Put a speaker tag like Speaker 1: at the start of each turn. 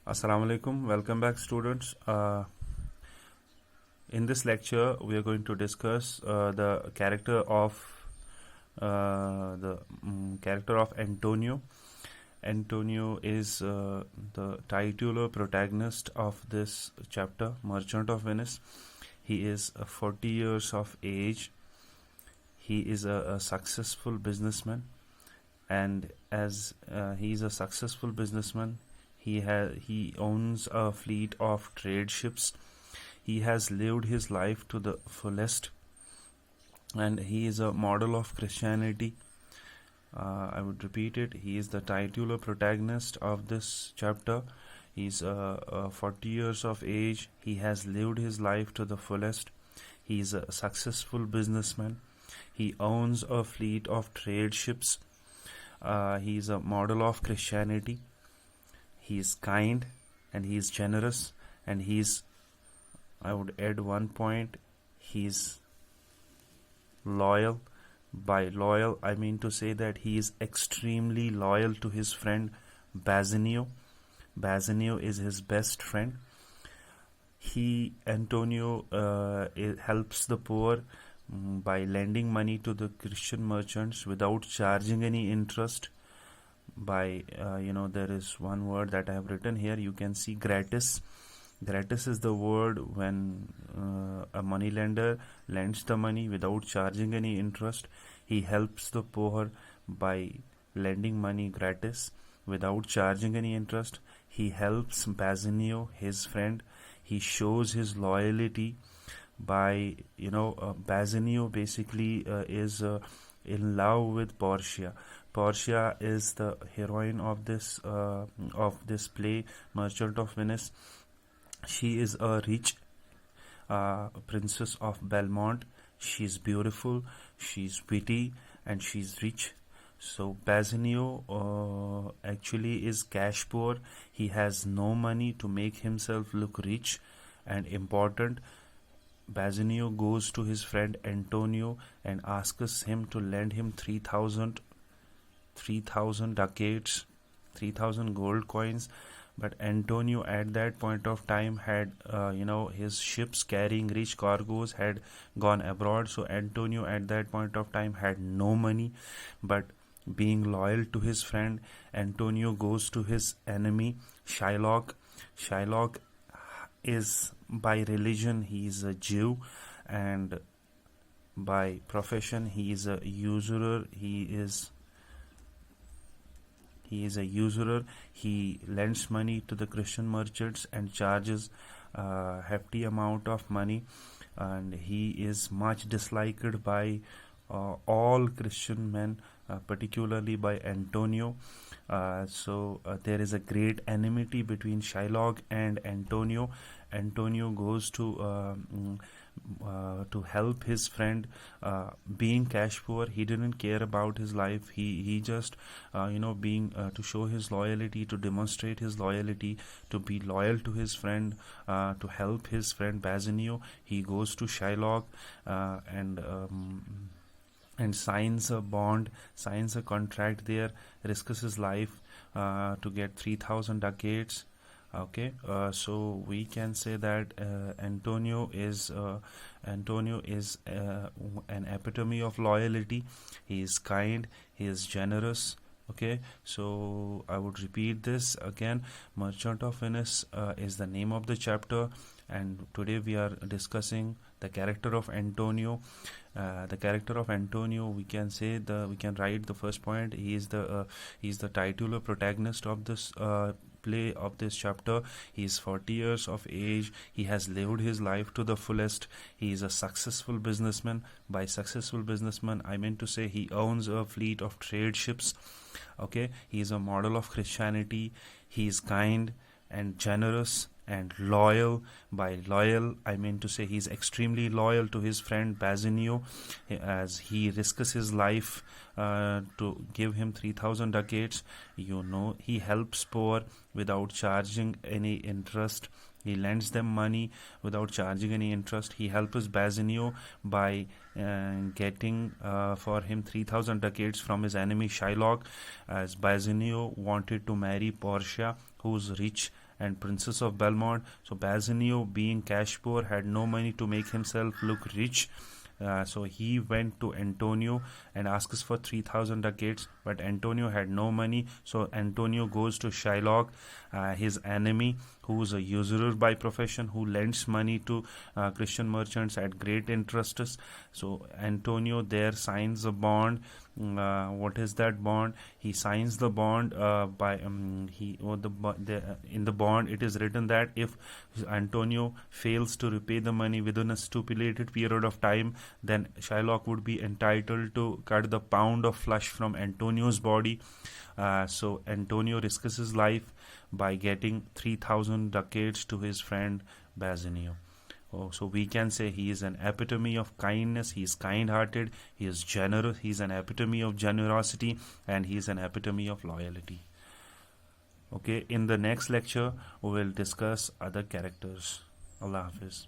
Speaker 1: Assalamu alaikum. Welcome back, students. In this lecture, we are going to discuss the character of Antonio. Antonio is the titular protagonist of this chapter, Merchant of Venice. He is 40 years of age. He is a successful businessman, and as he is a successful businessman, he owns a fleet of trade ships. He has lived his life to the fullest, and he is a model of Christianity. I would repeat it. He is the titular protagonist of this chapter. He's 40 years of age. He has lived his life to the fullest. He is a successful businessman. He owns a fleet of trade ships. He is a model of Christianity. He is kind and he is generous, and I would add one point, he's loyal. By loyal, I mean to say that he is extremely loyal to his friend Bassanio. Bassanio is his best friend. Antonio helps the poor by lending money to the Christian merchants without charging any interest. There is one word that I have written here. You can see gratis. Gratis is the word when a moneylender lends the money without charging any interest. He helps the poor by lending money gratis without charging any interest. He helps Bassanio, his friend. He shows his loyalty by, Bassanio basically is in love with Portia. Portia is the heroine of this play, Merchant of Venice. She is a rich princess of Belmont. She's beautiful, she's witty, and she's rich. So Bassanio actually is cash poor. He has no money to make himself look rich and important. Bassanio goes to his friend Antonio and asks him to lend him 3,000 ducats, 3,000 gold coins. But Antonio at that point of time had, his ships carrying rich cargoes had gone abroad. So Antonio at that point of time had no money. But being loyal to his friend, Antonio goes to his enemy, Shylock. Shylock is, by religion, he is a Jew, and by profession, he is a usurer. He is a usurer. He lends money to the Christian merchants and charges a hefty amount of money, and he is much disliked by all Christian men, particularly by Antonio. So there is a great enmity between Shylock and Antonio. Antonio goes to help his friend. Being cash poor, he didn't care about his life. He just to show his loyalty, to demonstrate his loyalty, to be loyal to his friend, to help his friend Bassanio. He goes to Shylock and signs a bond, signs a contract there, risks his life to get 3,000 ducats. Okay, so we can say that Antonio is an epitome of loyalty. He is kind, he is generous. Okay, so I would repeat this again. Merchant of Venice is the name of the chapter, and today we are discussing the character of Antonio. The character of Antonio, we can write the first point. He is the titular protagonist of this play, of this chapter. He is 40 years of age. He has lived his life to the fullest. He is a successful businessman. By successful businessman, I meant to say he owns a fleet of trade ships. Okay, he is a model of Christianity. He is kind and generous and loyal. By loyal, I mean to say he's extremely loyal to his friend Bassanio, as he risks his life to give him 3,000 ducats. He helps poor without charging any interest. He lends them money without charging any interest. He helps Bassanio by getting for him 3,000 ducats from his enemy Shylock, as Bassanio wanted to marry Portia, who's rich and Princess of Belmont. So Bassanio, being cash poor, had no money to make himself look rich. So he went to Antonio and asks for 3,000 ducats, but Antonio had no money. So Antonio goes to Shylock, his enemy, who's a usurer by profession, who lends money to Christian merchants at great interests. So Antonio there signs a bond. What is that bond? He signs the bond by in the bond it is written that if Antonio fails to repay the money within a stipulated period of time, then Shylock would be entitled to cut the pound of flesh from Antonio's body. So Antonio risks his life by getting 3,000 ducats to his friend Bassanio. Oh, so we can say he is an epitome of kindness, he is kind-hearted, he is generous, he is an epitome of generosity, and he is an epitome of loyalty. Okay, in the next lecture, we will discuss other characters. Allah Hafiz.